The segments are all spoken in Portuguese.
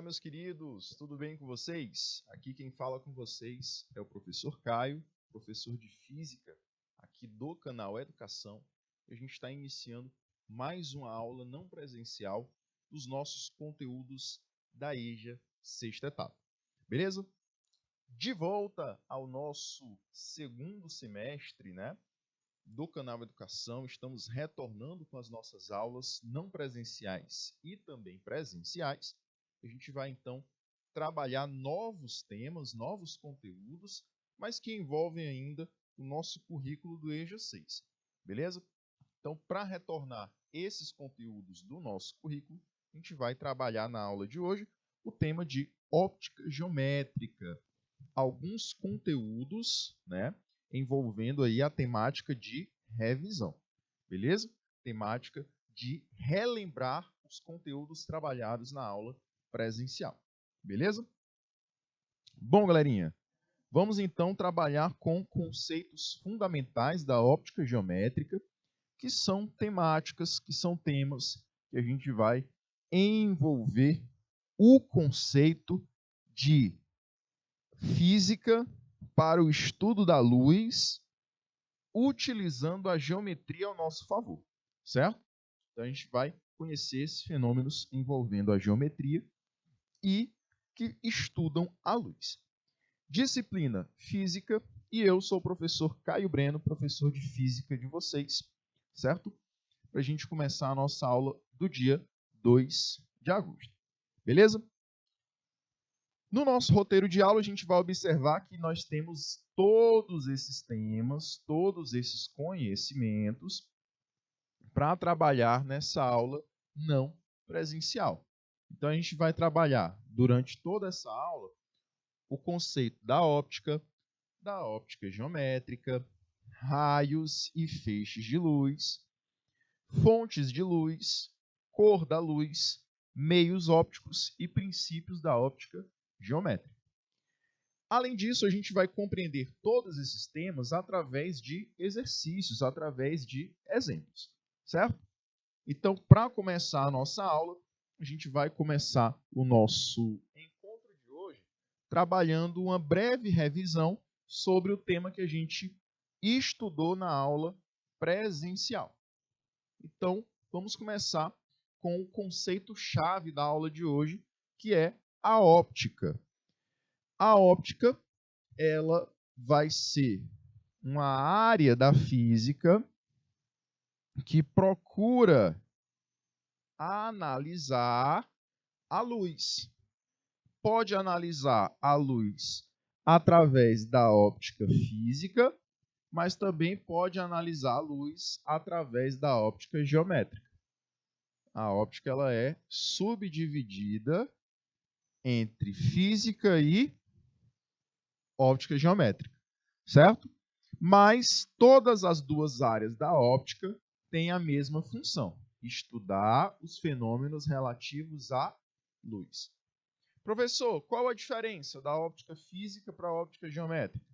meus queridos, tudo bem com vocês? Aqui quem fala com vocês é o professor Caio, professor de Física aqui do canal Educação. A gente está iniciando mais uma aula não presencial dos nossos conteúdos da EJA sexta etapa. Beleza? De volta ao nosso segundo semestre, do canal Educação, estamos retornando com as nossas aulas não presenciais e também presenciais. A gente vai, então, trabalhar novos temas, novos conteúdos, mas que envolvem ainda o nosso currículo do EJA 6, beleza? Então, para retornar esses conteúdos do nosso currículo, a gente vai trabalhar na aula de hoje o tema de óptica geométrica. Alguns conteúdos, envolvendo aí a temática de revisão, beleza? Temática de relembrar os conteúdos trabalhados na aula presencial, beleza? Bom, galerinha, vamos então trabalhar com conceitos fundamentais da óptica geométrica, que são temáticas, que são temas que a gente vai envolver o conceito de física para o estudo da luz, utilizando a geometria ao nosso favor, certo? Então a gente vai conhecer esses fenômenos envolvendo a geometria e que estudam a luz. Disciplina Física, e eu sou o professor Caio Breno, professor de Física de vocês, certo? Para a gente começar a nossa aula do dia 2 de agosto, beleza? No nosso roteiro de aula, a gente vai observar que nós temos todos esses temas, todos esses conhecimentos para trabalhar nessa aula não presencial. Então, a gente vai trabalhar durante toda essa aula o conceito da óptica geométrica, raios e feixes de luz, fontes de luz, cor da luz, meios ópticos e princípios da óptica geométrica. Além disso, a gente vai compreender todos esses temas através de exercícios, através de exemplos, certo? Então, para começar a nossa aula, a gente vai começar o nosso encontro de hoje trabalhando uma breve revisão sobre o tema que a gente estudou na aula presencial. Então, vamos começar com o conceito-chave da aula de hoje, que é a óptica. A óptica, ela vai ser uma área da física que procura analisar a luz. Pode analisar a luz através da óptica física, mas também pode analisar a luz através da óptica geométrica. A óptica ela é subdividida entre física e óptica geométrica, certo? Mas todas as duas áreas da óptica têm a mesma função: estudar os fenômenos relativos à luz. Professor, qual a diferença da óptica física para a óptica geométrica?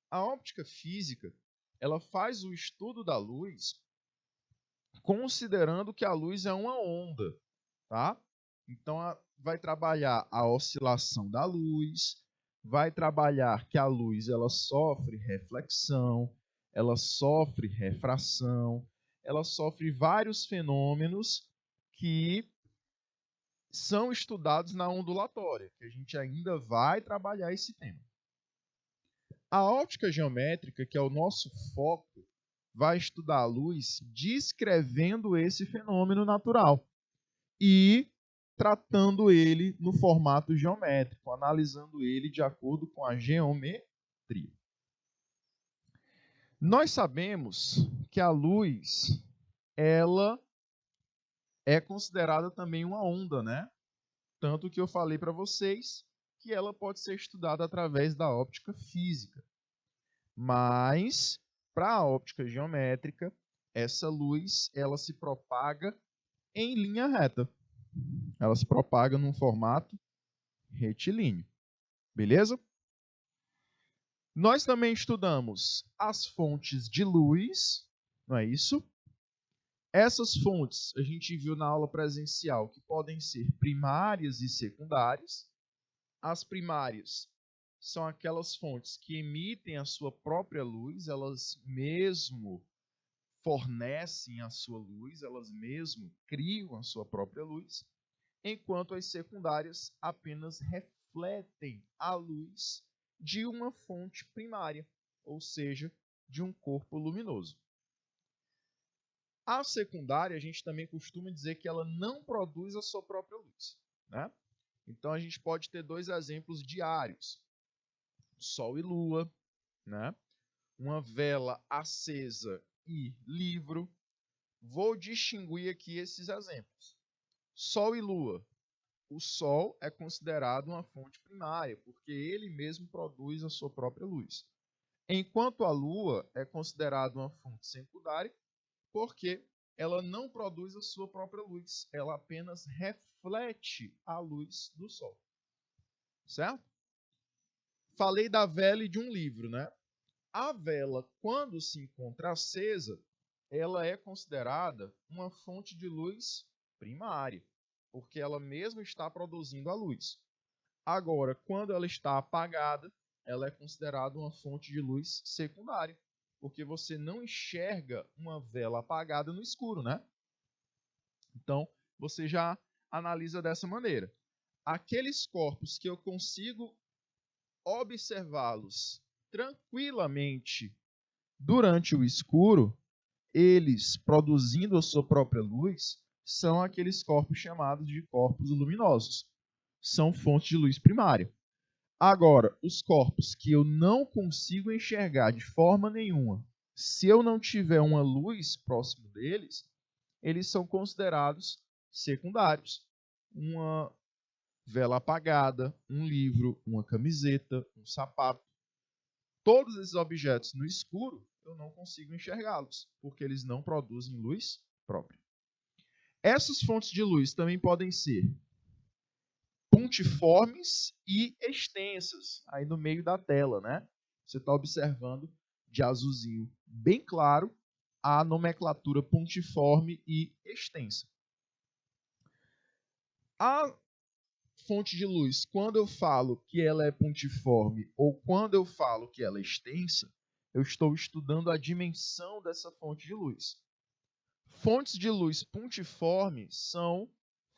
A óptica física, ela faz o estudo da luz considerando que a luz é uma onda, tá? Então, vai trabalhar a oscilação da luz, vai trabalhar que a luz ela sofre reflexão, ela sofre refração, ela sofre vários fenômenos que são estudados na ondulatória, que a gente ainda vai trabalhar esse tema. A óptica geométrica, que é o nosso foco, vai estudar a luz descrevendo esse fenômeno natural e tratando ele no formato geométrico, analisando ele de acordo com a geometria. Nós sabemos que a luz, ela é considerada também uma onda, Tanto que eu falei para vocês que ela pode ser estudada através da óptica física. Mas, para a óptica geométrica, essa luz, ela se propaga em linha reta. Ela se propaga num formato retilíneo. Beleza? Nós também estudamos as fontes de luz, não é isso? Essas fontes a gente viu na aula presencial que podem ser primárias e secundárias. As primárias são aquelas fontes que emitem a sua própria luz, elas mesmo fornecem a sua luz, elas mesmo criam a sua própria luz, enquanto as secundárias apenas refletem a luz de uma fonte primária, ou seja, de um corpo luminoso. A secundária, a gente também costuma dizer que ela não produz a sua própria luz, né? Então, a gente pode ter dois exemplos diários: Sol e Lua, né? Uma vela acesa e livro. Vou distinguir aqui esses exemplos. Sol e Lua. O Sol é considerado uma fonte primária, porque ele mesmo produz a sua própria luz. Enquanto a Lua é considerada uma fonte secundária, porque ela não produz a sua própria luz, ela apenas reflete a luz do Sol. Certo? Falei da vela e de um livro, né? A vela, quando se encontra acesa, ela é considerada uma fonte de luz primária, porque ela mesma está produzindo a luz. Agora, quando ela está apagada, ela é considerada uma fonte de luz secundária, porque você não enxerga uma vela apagada no escuro, né? Então, você já analisa dessa maneira. Aqueles corpos que eu consigo observá-los tranquilamente durante o escuro, eles produzindo a sua própria luz, são aqueles corpos chamados de corpos luminosos. São fontes de luz primária. Agora, os corpos que eu não consigo enxergar de forma nenhuma, se eu não tiver uma luz próximo deles, eles são considerados secundários. Uma vela apagada, um livro, uma camiseta, um sapato. Todos esses objetos no escuro, eu não consigo enxergá-los, porque eles não produzem luz própria. Essas fontes de luz também podem ser pontiformes e extensas, aí no meio da tela, né? Você está observando de azulzinho bem claro a nomenclatura pontiforme e extensa. A fonte de luz, quando eu falo que ela é pontiforme ou quando eu falo que ela é extensa, eu estou estudando a dimensão dessa fonte de luz. Fontes de luz pontiforme são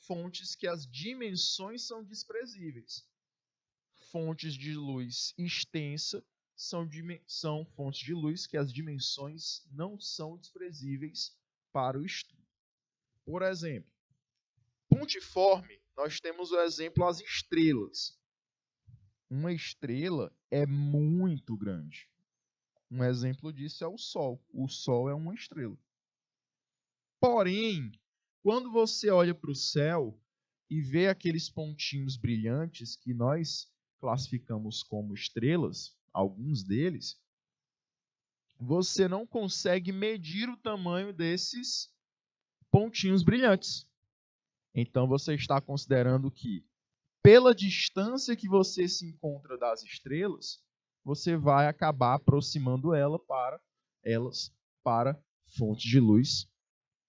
fontes que as dimensões são desprezíveis. Fontes de luz extensa são fontes de luz que as dimensões não são desprezíveis para o estudo. Por exemplo, pontiforme, nós temos o exemplo as estrelas. Uma estrela é muito grande. Um exemplo disso é o Sol. O Sol é uma estrela. Porém, quando você olha para o céu e vê aqueles pontinhos brilhantes que nós classificamos como estrelas, alguns deles, você não consegue medir o tamanho desses pontinhos brilhantes. Então, você está considerando que, pela distância que você se encontra das estrelas, você vai acabar aproximando elas para fontes de luz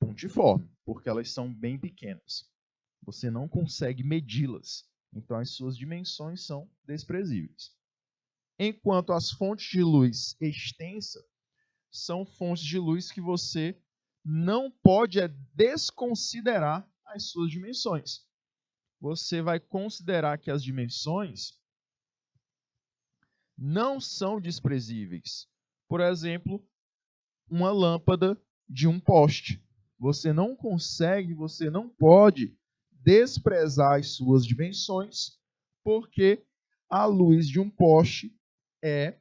pontiforme, porque elas são bem pequenas. Você não consegue medi-las, então as suas dimensões são desprezíveis. Enquanto as fontes de luz extensa são fontes de luz que você não pode desconsiderar as suas dimensões. Você vai considerar que as dimensões não são desprezíveis. Por exemplo, uma lâmpada de um poste. Você não pode desprezar as suas dimensões, porque a luz de um poste é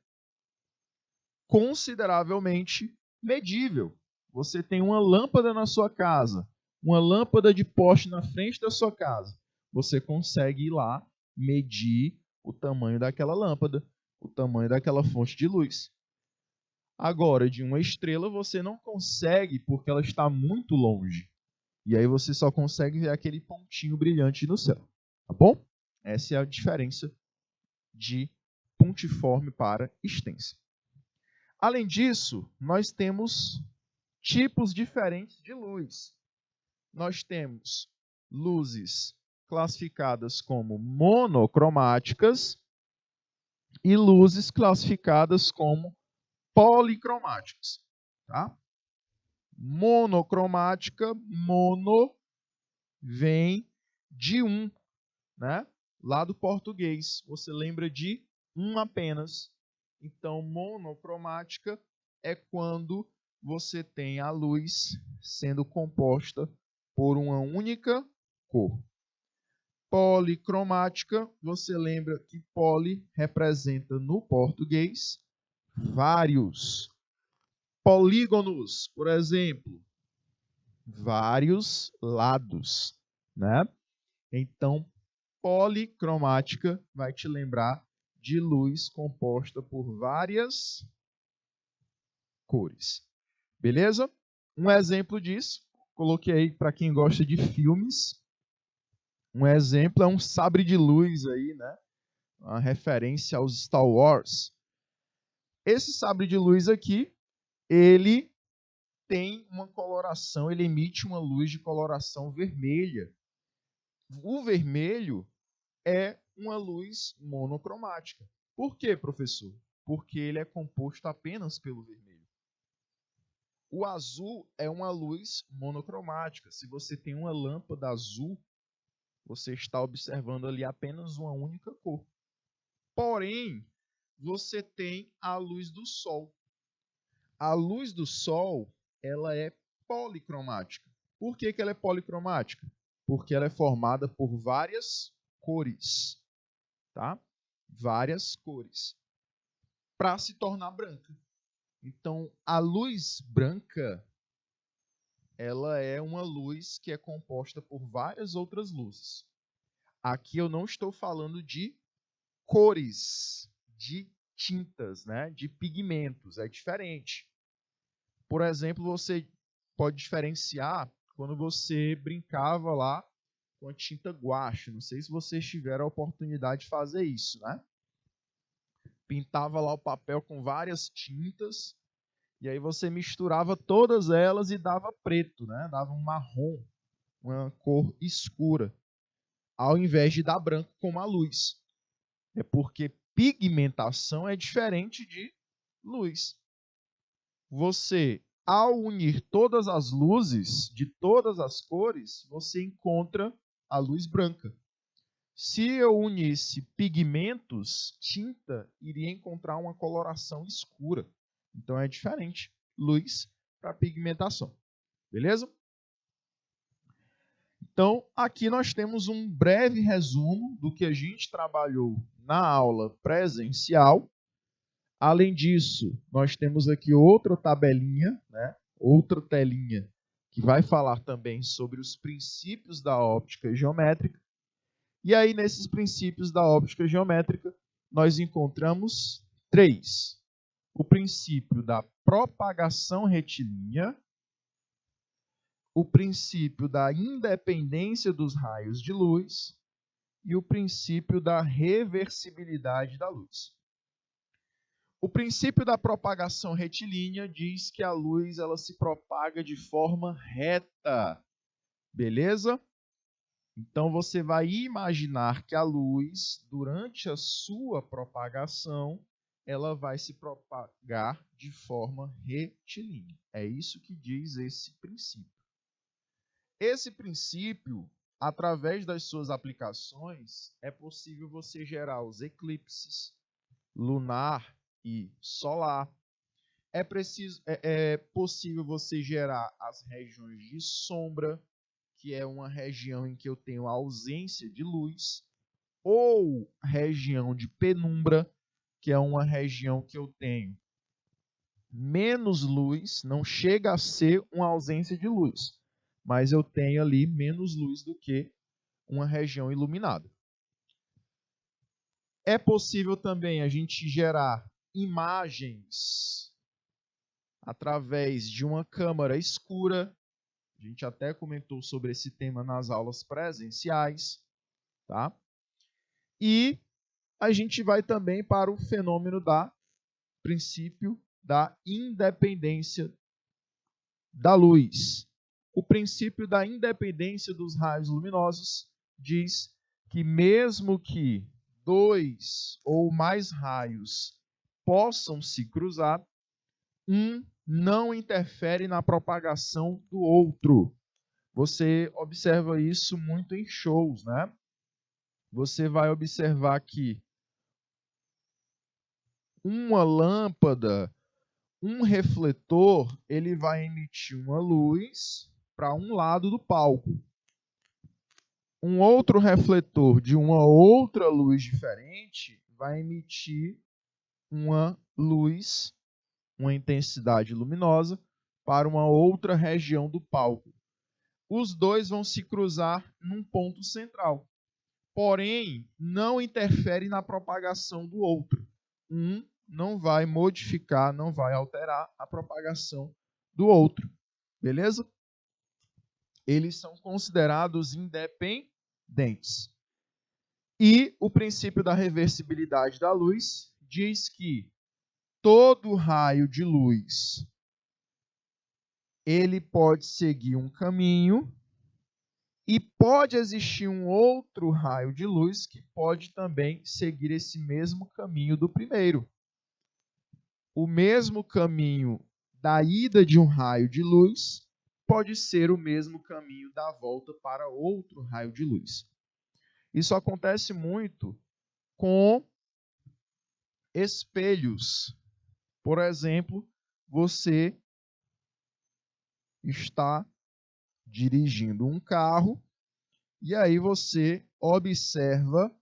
consideravelmente medível. Você tem uma lâmpada na sua casa, uma lâmpada de poste na frente da sua casa. Você consegue ir lá medir o tamanho daquela lâmpada, o tamanho daquela fonte de luz. Agora, de uma estrela você não consegue, porque ela está muito longe. E aí você só consegue ver aquele pontinho brilhante no céu. Tá bom? Essa é a diferença de pontiforme para extensa. Além disso, nós temos tipos diferentes de luz. Nós temos luzes classificadas como monocromáticas e luzes classificadas como policromáticas. Tá? Monocromática, mono vem de um, né? Lá do português, você lembra de um apenas. Então, monocromática é quando você tem a luz sendo composta por uma única cor. Policromática, você lembra que poli representa no português vários. Polígonos, por exemplo, vários lados, né? Então, policromática vai te lembrar de luz composta por várias cores. Beleza? Um exemplo disso, coloquei aí para quem gosta de filmes. Um exemplo é um sabre de luz aí, né? Uma referência aos Star Wars. Esse sabre de luz aqui, ele tem uma coloração, ele emite uma luz de coloração vermelha. O vermelho é uma luz monocromática. Por quê, professor? Porque ele é composto apenas pelo vermelho. O azul é uma luz monocromática. Se você tem uma lâmpada azul, você está observando ali apenas uma única cor. Porém, você tem a luz do sol. A luz do sol, ela é policromática. Por que ela é policromática? Porque ela é formada por várias cores, tá? Várias cores, para se tornar branca. Então, a luz branca, ela é uma luz que é composta por várias outras luzes. Aqui eu não estou falando de cores, de tintas, né? De pigmentos, é diferente. Por exemplo, você pode diferenciar quando você brincava lá com a tinta guache. Não sei se vocês tiveram a oportunidade de fazer isso, né? Pintava lá o papel com várias tintas e aí você misturava todas elas e dava preto, né? Dava um marrom, uma cor escura, ao invés de dar branco como a luz. É porque pigmentação é diferente de luz. Você, ao unir todas as luzes de todas as cores, você encontra a luz branca. Se eu unisse pigmentos, tinta iria encontrar uma coloração escura. Então é diferente luz para pigmentação. Beleza? Então, aqui nós temos um breve resumo do que a gente trabalhou na aula presencial. Além disso, nós temos aqui outra tabelinha, né? Outra telinha, que vai falar também sobre os princípios da óptica geométrica. E aí, nesses princípios da óptica geométrica, nós encontramos 3. O princípio da propagação retilínea, o princípio da independência dos raios de luz e o princípio da reversibilidade da luz. O princípio da propagação retilínea diz que a luz ela se propaga de forma reta. Beleza? Então, você vai imaginar que a luz, durante a sua propagação, ela vai se propagar de forma retilínea. É isso que diz esse princípio. Esse princípio, através das suas aplicações, é possível você gerar os eclipses lunar e solar. É possível você gerar as regiões de sombra, que é uma região em que eu tenho ausência de luz, ou região de penumbra, que é uma região que eu tenho menos luz, não chega a ser uma ausência de luz, mas eu tenho ali menos luz do que uma região iluminada. É possível também a gente gerar imagens através de uma câmara escura. A gente até comentou sobre esse tema nas aulas presenciais, tá? E a gente vai também para o fenômeno da princípio da independência da luz. O princípio da independência dos raios luminosos diz que mesmo que dois ou mais raios possam se cruzar, um não interfere na propagação do outro. Você observa isso muito em shows, né? Você vai observar que uma lâmpada, um refletor, ele vai emitir uma luz para um lado do palco. Um outro refletor de uma outra luz diferente vai emitir uma luz, uma intensidade luminosa, para uma outra região do palco. Os dois vão se cruzar num ponto central. Porém, não interfere na propagação do outro. Um não vai modificar, não vai alterar a propagação do outro. Beleza? Eles são considerados independentes. E o princípio da reversibilidade da luz diz que todo raio de luz ele pode seguir um caminho e pode existir um outro raio de luz que pode também seguir esse mesmo caminho do primeiro. O mesmo caminho da ida de um raio de luz pode ser o mesmo caminho da volta para outro raio de luz. Isso acontece muito com espelhos. Por exemplo, você está dirigindo um carro e aí você observa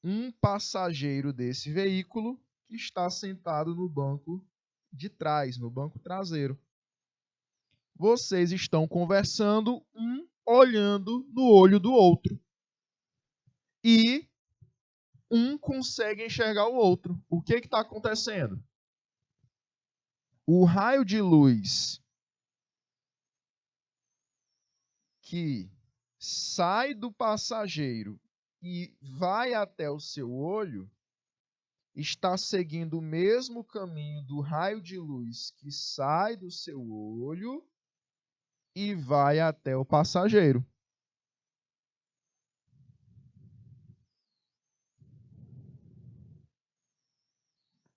um passageiro desse veículo que está sentado no banco de trás, no banco traseiro. Vocês estão conversando, um olhando no olho do outro. E um consegue enxergar o outro. O que está acontecendo? O raio de luz que sai do passageiro e vai até o seu olho está seguindo o mesmo caminho do raio de luz que sai do seu olho e vai até o passageiro.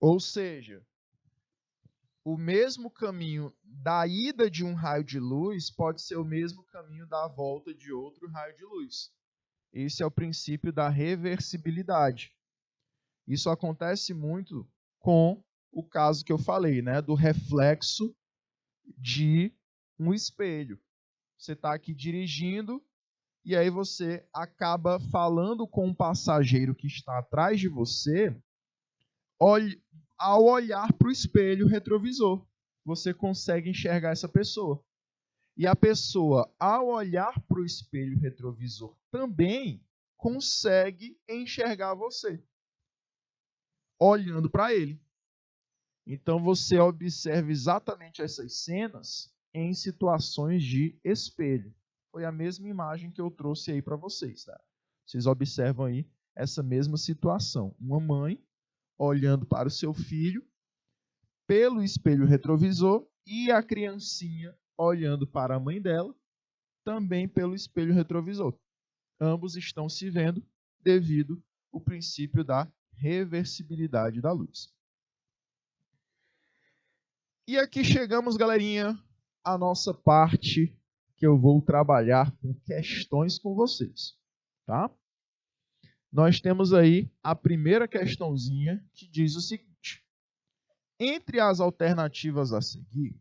Ou seja, o mesmo caminho da ida de um raio de luz pode ser o mesmo caminho da volta de outro raio de luz. Esse é o princípio da reversibilidade. Isso acontece muito com o caso que eu falei, né, do reflexo de um espelho. Você está aqui dirigindo e aí você acaba falando com um passageiro que está atrás de você, ao olhar para o espelho retrovisor. Você consegue enxergar essa pessoa. E a pessoa, ao olhar para o espelho retrovisor, também consegue enxergar você, olhando para ele. Então você observa exatamente essas cenas em situações de espelho. Foi a mesma imagem que eu trouxe aí para vocês, tá? Vocês observam aí essa mesma situação. Uma mãe olhando para o seu filho pelo espelho retrovisor e a criancinha olhando para a mãe dela também pelo espelho retrovisor. Ambos estão se vendo devido ao princípio da reversibilidade da luz. E aqui chegamos, galerinha, à nossa parte que eu vou trabalhar com questões com vocês, tá? Nós temos aí a primeira questãozinha que diz o seguinte: entre as alternativas a seguir,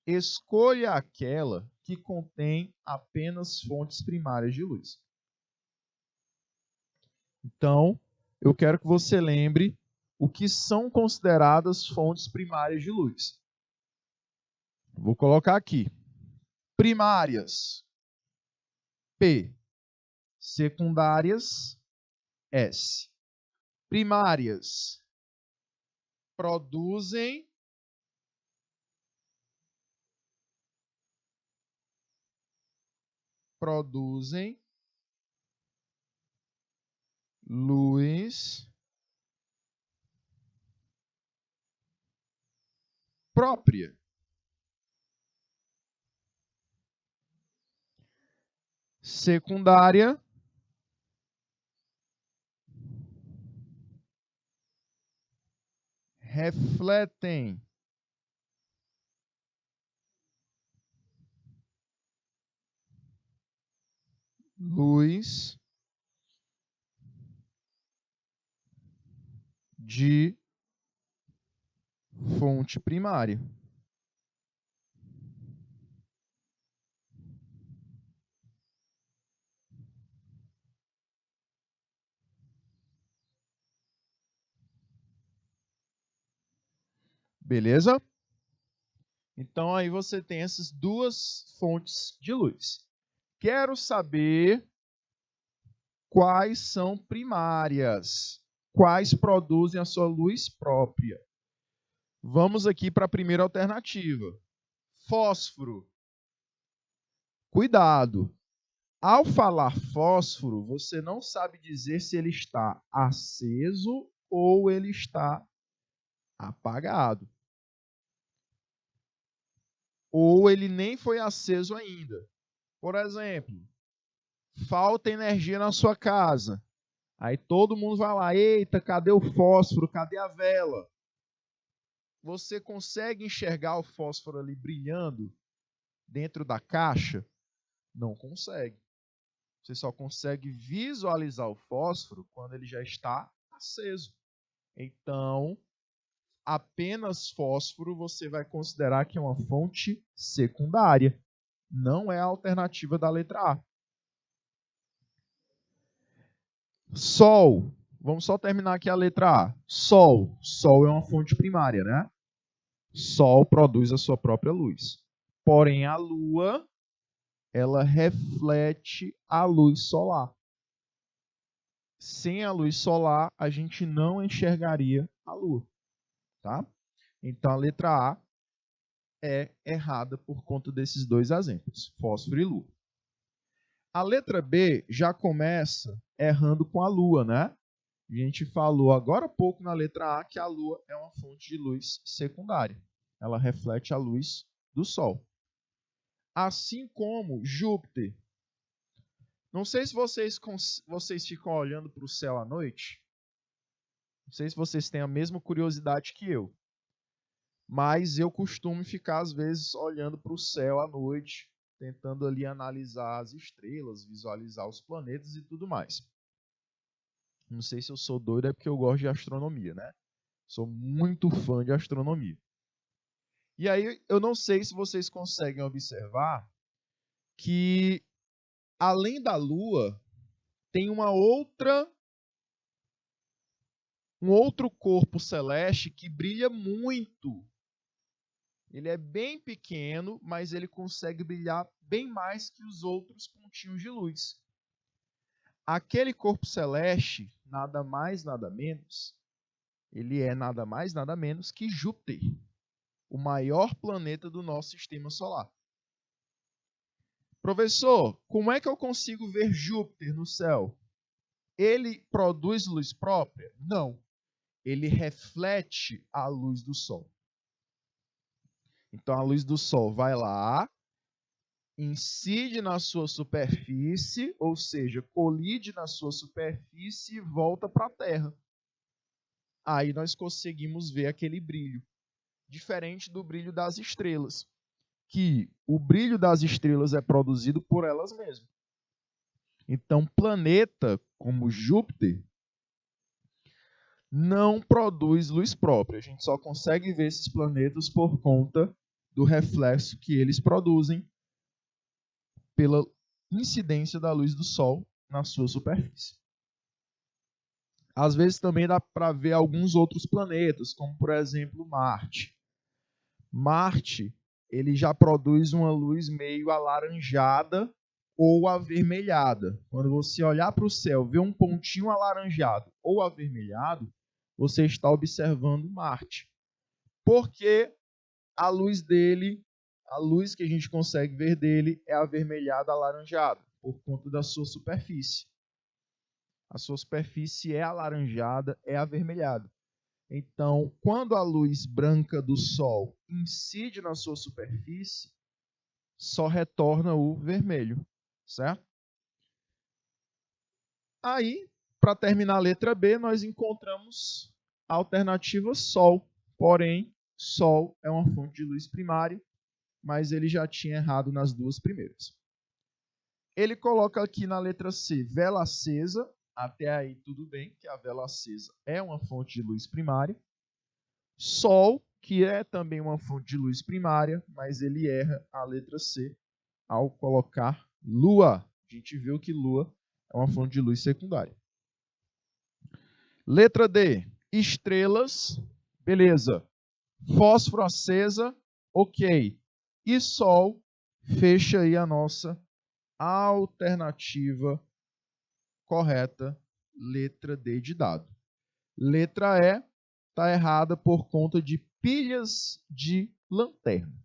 escolha aquela que contém apenas fontes primárias de luz. Então, eu quero que você lembre o que são consideradas fontes primárias de luz. Vou colocar aqui. Primárias, P. Secundárias, S. Primárias produzem luz própria. secundária refletem luz de fonte primária. Beleza? Então aí você tem essas duas fontes de luz. Quero saber quais são primárias, quais produzem a sua luz própria. Vamos aqui para a primeira alternativa. Fósforo. Cuidado! Ao falar fósforo, você não sabe dizer se ele está aceso ou ele está apagado. Ou ele nem foi aceso ainda. Por exemplo, falta energia na sua casa. Aí todo mundo vai lá, eita, cadê o fósforo? Cadê a vela? Você consegue enxergar o fósforo ali brilhando dentro da caixa? Não consegue. Você só consegue visualizar o fósforo quando ele já está aceso. Então, apenas fósforo você vai considerar que é uma fonte secundária. Não é a alternativa da letra A. Sol. Vamos só terminar aqui a letra A. Sol. Sol é uma fonte primária, né? Sol produz a sua própria luz. Porém, a Lua, ela reflete a luz solar. Sem a luz solar, a gente não enxergaria a Lua. Tá? Então, a letra A é errada por conta desses dois exemplos, fósforo e Lua. A letra B já começa errando com a Lua, né? A gente falou agora há pouco na letra A que a Lua é uma fonte de luz secundária. Ela reflete a luz do Sol. Assim como Júpiter. Não sei se vocês ficam olhando para o céu à noite. Não sei se vocês têm a mesma curiosidade que eu. Mas eu costumo ficar, às vezes, olhando para o céu à noite, tentando ali analisar as estrelas, visualizar os planetas e tudo mais. Não sei se eu sou doido, é porque eu gosto de astronomia, né? Sou muito fã de astronomia. E aí, eu não sei se vocês conseguem observar que, além da Lua, tem um outro corpo celeste que brilha muito. Ele é bem pequeno, mas ele consegue brilhar bem mais que os outros pontinhos de luz. Aquele corpo celeste, nada mais, nada menos, ele é nada mais, nada menos que Júpiter, o maior planeta do nosso sistema solar. Professor, como é que eu consigo ver Júpiter no céu? Ele produz luz própria? Não. Ele reflete a luz do Sol. Então, a luz do Sol vai lá, incide na sua superfície, ou seja, colide na sua superfície e volta para a Terra. Aí nós conseguimos ver aquele brilho, diferente do brilho das estrelas, que o brilho das estrelas é produzido por elas mesmas. Então, planeta como Júpiter não produz luz própria. A gente só consegue ver esses planetas por conta do reflexo que eles produzem pela incidência da luz do Sol na sua superfície. Às vezes também dá para ver alguns outros planetas, como por exemplo Marte. Marte, ele já produz uma luz meio alaranjada ou avermelhada. Quando você olhar para o céu, ver um pontinho alaranjado ou avermelhado, você está observando Marte. Porque a luz dele, a luz que a gente consegue ver dele é avermelhada, alaranjada, por conta da sua superfície. A sua superfície é alaranjada, é avermelhada. Então, quando a luz branca do Sol incide na sua superfície, só retorna o vermelho, certo? Aí, para terminar a letra B, nós encontramos a alternativa Sol. Porém, Sol é uma fonte de luz primária, mas ele já tinha errado nas duas primeiras. Ele coloca aqui na letra C, vela acesa. Até aí tudo bem, que a vela acesa é uma fonte de luz primária. Sol, que é também uma fonte de luz primária, mas ele erra a letra C ao colocar Lua. A gente viu que Lua é uma fonte de luz secundária. Letra D, estrelas, beleza. Fósforo acesa, ok. E Sol, fecha aí a nossa alternativa correta, letra D de dado. Letra E está errada por conta de pilhas de lanterna.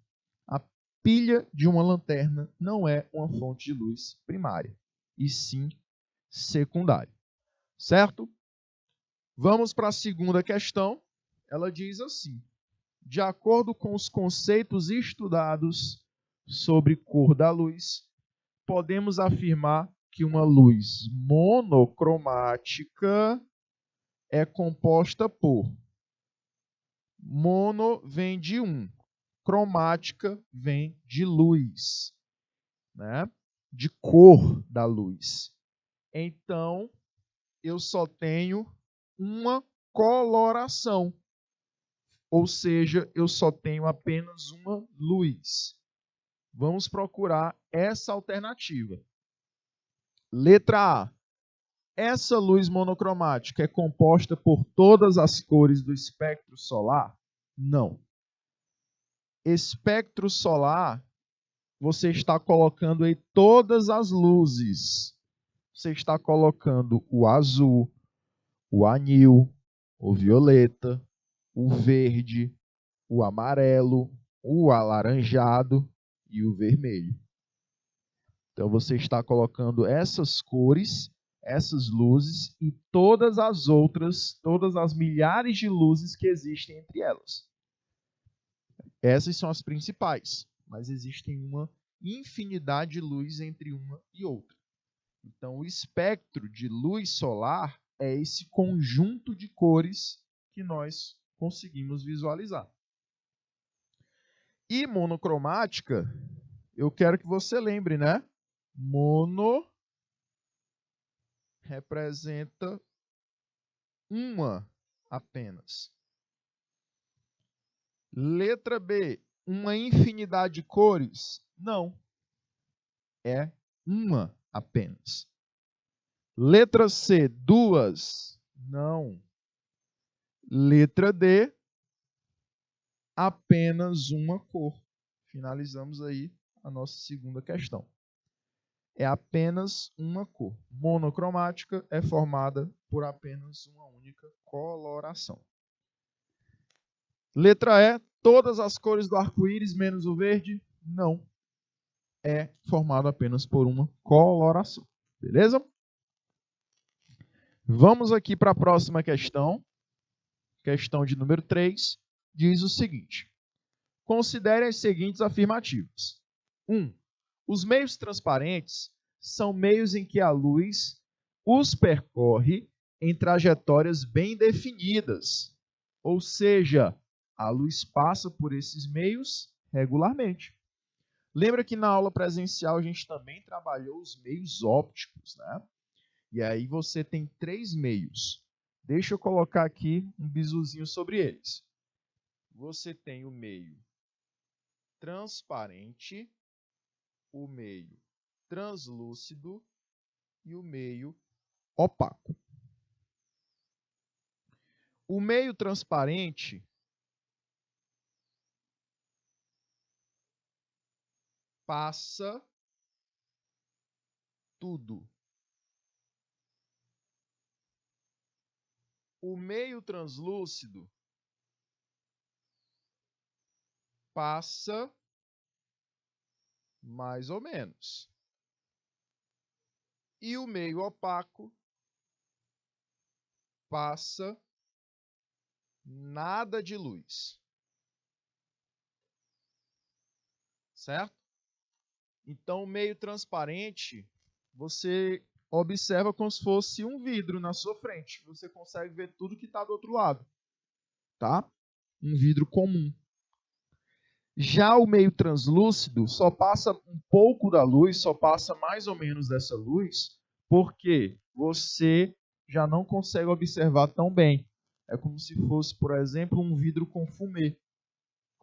A pilha de uma lanterna não é uma fonte de luz primária, e sim secundária. Certo? Vamos para a segunda questão. Ela diz assim: de acordo com os conceitos estudados sobre cor da luz, podemos afirmar que uma luz monocromática é composta por mono vem de um, cromática vem de luz, né? De cor da luz. Então, eu só tenho uma coloração, ou seja, eu só tenho apenas uma luz. Vamos procurar essa alternativa. Letra A. Essa luz monocromática é composta por todas as cores do espectro solar? Não. Espectro solar, você está colocando aí todas as luzes. Você está colocando o azul, o anil, o violeta, o verde, o amarelo, o alaranjado e o vermelho. Então, você está colocando essas cores, essas luzes e todas as outras, todas as milhares de luzes que existem entre elas. Essas são as principais, mas existem uma infinidade de luz entre uma e outra. Então, o espectro de luz solar é esse conjunto de cores que nós conseguimos visualizar. E monocromática, eu quero que você lembre, né? Mono representa uma apenas. Letra B, uma infinidade de cores? Não. É uma apenas. Letra C, duas? Não. Letra D, apenas uma cor. Finalizamos aí a nossa segunda questão. É apenas uma cor. Monocromática é formada por apenas uma única coloração. Letra E, todas as cores do arco-íris menos o verde? Não. É formado apenas por uma coloração. Beleza? Vamos aqui para a próxima questão. Questão de número 3. Diz o seguinte: considere as seguintes afirmativas. 1. Os meios transparentes são meios em que a luz os percorre em trajetórias bem definidas. Ou seja, a luz passa por esses meios regularmente. Lembra que na aula presencial a gente também trabalhou os meios ópticos, né? E aí você tem 3 meios. Deixa eu colocar aqui um bisuzinho sobre eles. Você tem o meio transparente, o meio translúcido e o meio opaco. O meio transparente passa tudo. O meio translúcido passa mais ou menos. E o meio opaco passa nada de luz. Certo? Então, o meio transparente, você observa como se fosse um vidro na sua frente. Você consegue ver tudo que está do outro lado. Tá? Um vidro comum. Já o meio translúcido só passa um pouco da luz, só passa mais ou menos dessa luz, porque você já não consegue observar tão bem. É como se fosse, por exemplo, um vidro com fumê.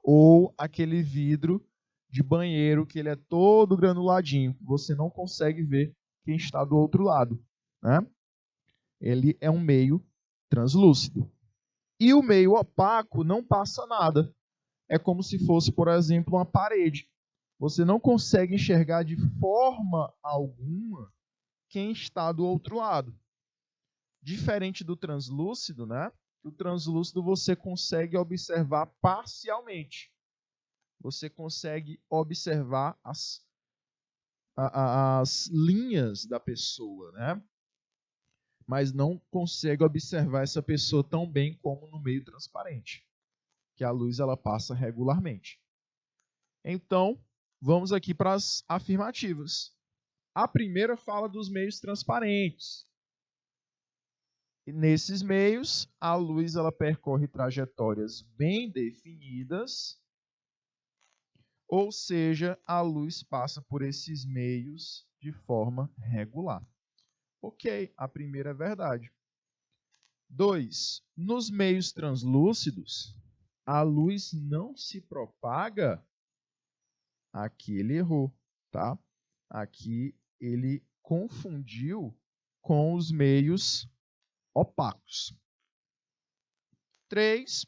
Ou aquele vidro de banheiro que ele é todo granuladinho. Você não consegue ver quem está do outro lado. Né? Ele é um meio translúcido. E o meio opaco não passa nada. É como se fosse, por exemplo, uma parede. Você não consegue enxergar de forma alguma quem está do outro lado. Diferente do translúcido, né? O translúcido você consegue observar parcialmente. Você consegue observar as linhas da pessoa, né? Mas não consegue observar essa pessoa tão bem como no meio transparente, que a luz ela passa regularmente. Então, vamos aqui para as afirmativas. A primeira fala dos meios transparentes. E nesses meios, a luz ela percorre trajetórias bem definidas, ou seja, a luz passa por esses meios de forma regular. Ok, a primeira é verdade. 2. Nos meios translúcidos, a luz não se propaga. Aqui ele errou, tá? Aqui ele confundiu com os meios opacos. 3.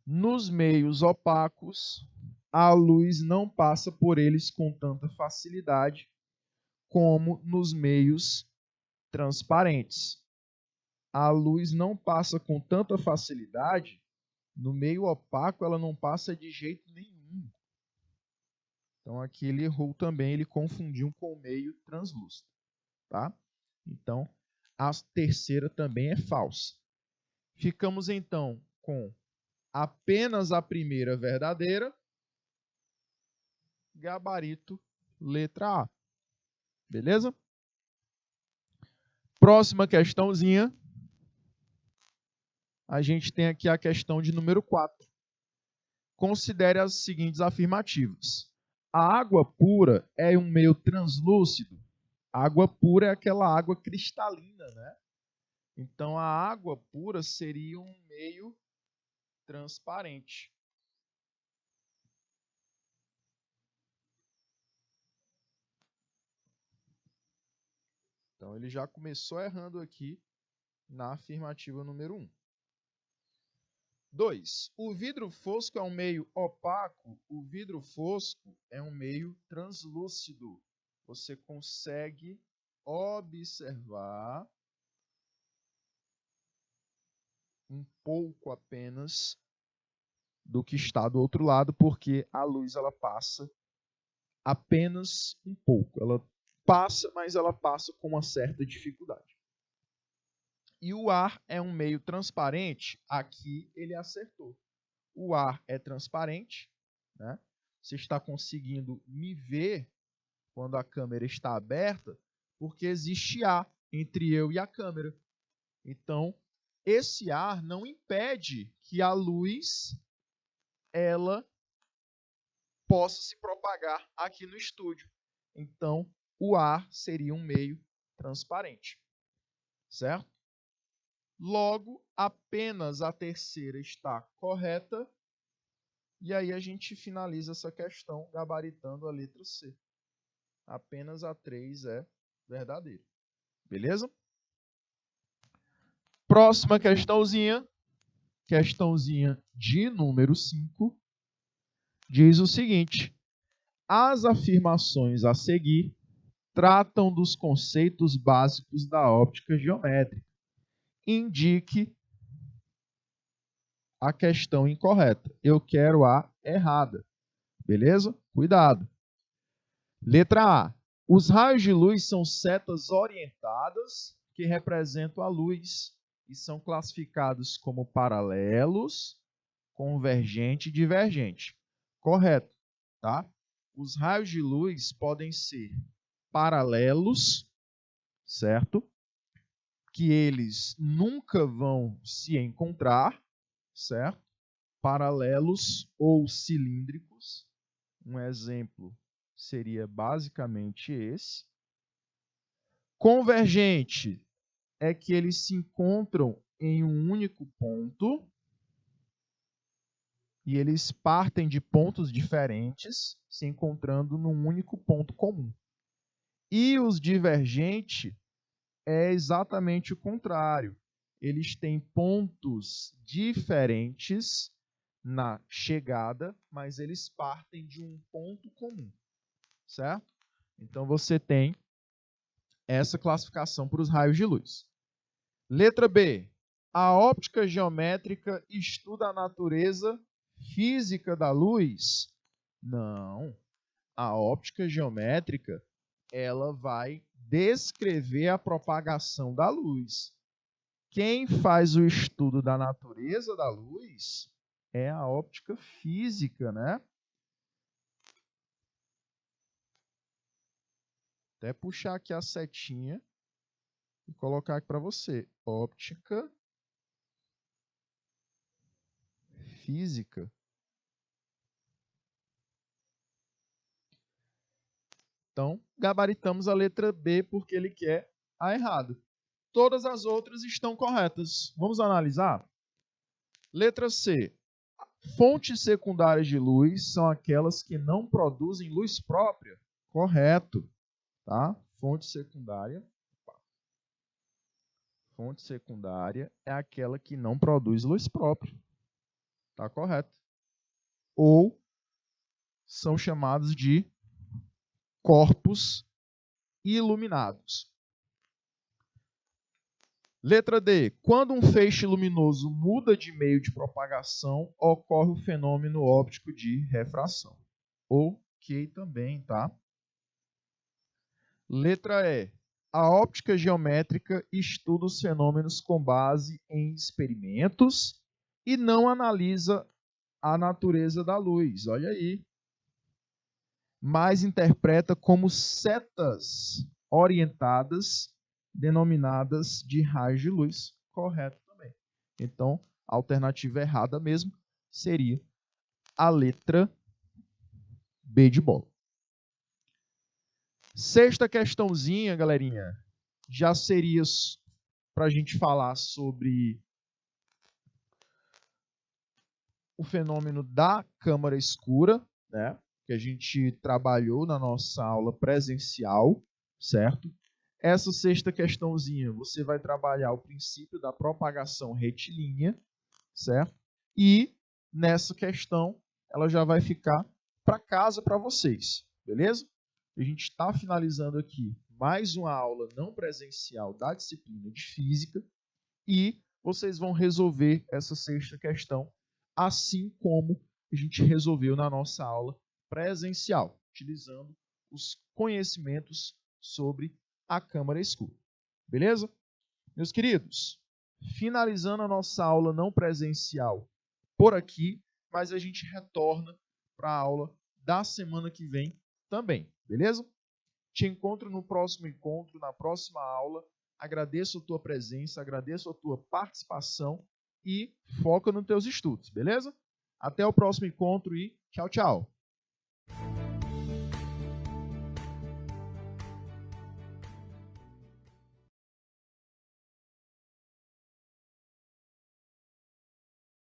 Nos meios opacos, a luz não passa por eles com tanta facilidade como nos meios transparentes. A luz não passa com tanta facilidade, no meio opaco ela não passa de jeito nenhum. Então aqui ele errou também, ele confundiu com o meio translúcido. Tá? Então, a terceira também é falsa. Ficamos então com apenas a primeira verdadeira, gabarito, letra A. Beleza? Próxima questãozinha. A gente tem aqui a questão de número 4. Considere as seguintes afirmativas. A água pura é um meio translúcido. A água pura é aquela água cristalina, né? Então, a água pura seria um meio transparente. Então, ele já começou errando aqui na afirmativa número 1. 2. O vidro fosco é um meio opaco. O vidro fosco é um meio translúcido. Você consegue observar um pouco apenas do que está do outro lado, porque a luz ela passa apenas um pouco. Ela passa, mas ela passa com uma certa dificuldade. E o ar é um meio transparente. Aqui ele acertou. O ar é transparente, né? Você está conseguindo me ver quando a câmera está aberta, porque existe ar entre eu e a câmera. Então, esse ar não impede que a luz ela possa se propagar aqui no estúdio. Então, o ar seria um meio transparente. Certo? Logo, apenas a terceira está correta. E aí a gente finaliza essa questão gabaritando a letra C. Apenas a 3 é verdadeira. Beleza? Próxima questãozinha. Questãozinha de número 5. Diz o seguinte. As afirmações a seguir tratam dos conceitos básicos da óptica geométrica. Indique a questão incorreta. Eu quero a errada. Beleza? Cuidado. Letra A. Os raios de luz são setas orientadas que representam a luz e são classificados como paralelos, convergente e divergente. Correto, tá? Os raios de luz podem ser paralelos certo? Que eles nunca vão se encontrar, certo? Paralelos ou cilíndricos. Um exemplo seria basicamente esse. Convergente é que eles se encontram em um único ponto e eles partem de pontos diferentes, se encontrando num único ponto comum. E os divergentes é exatamente o contrário. Eles têm pontos diferentes na chegada, mas eles partem de um ponto comum, certo? Então você tem essa classificação para os raios de luz. Letra B. A óptica geométrica estuda a natureza física da luz? Não. A óptica geométrica, ela vai descrever a propagação da luz. Quem faz o estudo da natureza da luz é a óptica física, né? Até puxar aqui a setinha e colocar aqui para você. Óptica física. Então, gabaritamos a letra B porque ele quer a errada. Todas as outras estão corretas. Vamos analisar? Letra C. Fontes secundárias de luz são aquelas que não produzem luz própria. Correto. Tá? Fonte secundária é aquela que não produz luz própria. Tá correto. Ou são chamados de corpos iluminados. Letra D. Quando um feixe luminoso muda de meio de propagação, ocorre o fenômeno óptico de refração. Ok também, tá? Letra E. A óptica geométrica estuda os fenômenos com base em experimentos e não analisa a natureza da luz. Olha aí. Mas interpreta como setas orientadas, denominadas de raios de luz. Correto também. Então, a alternativa errada mesmo seria a letra B de bola. Sexta questãozinha, galerinha, já seria para a gente falar sobre o fenômeno da câmara escura, né? Que a gente trabalhou na nossa aula presencial, certo? Essa sexta questãozinha, você vai trabalhar o princípio da propagação retilínea, certo? E nessa questão, ela já vai ficar para casa para vocês, beleza? A gente está finalizando aqui mais uma aula não presencial da disciplina de Física e vocês vão resolver essa sexta questão assim como a gente resolveu na nossa aula presencial, utilizando os conhecimentos sobre a câmara escura. Beleza? Meus queridos, finalizando a nossa aula não presencial por aqui, mas a gente retorna para a aula da semana que vem também, beleza? Te encontro no próximo encontro, na próxima aula. Agradeço a tua presença, agradeço a tua participação e foca nos teus estudos, beleza? Até o próximo encontro e tchau, tchau!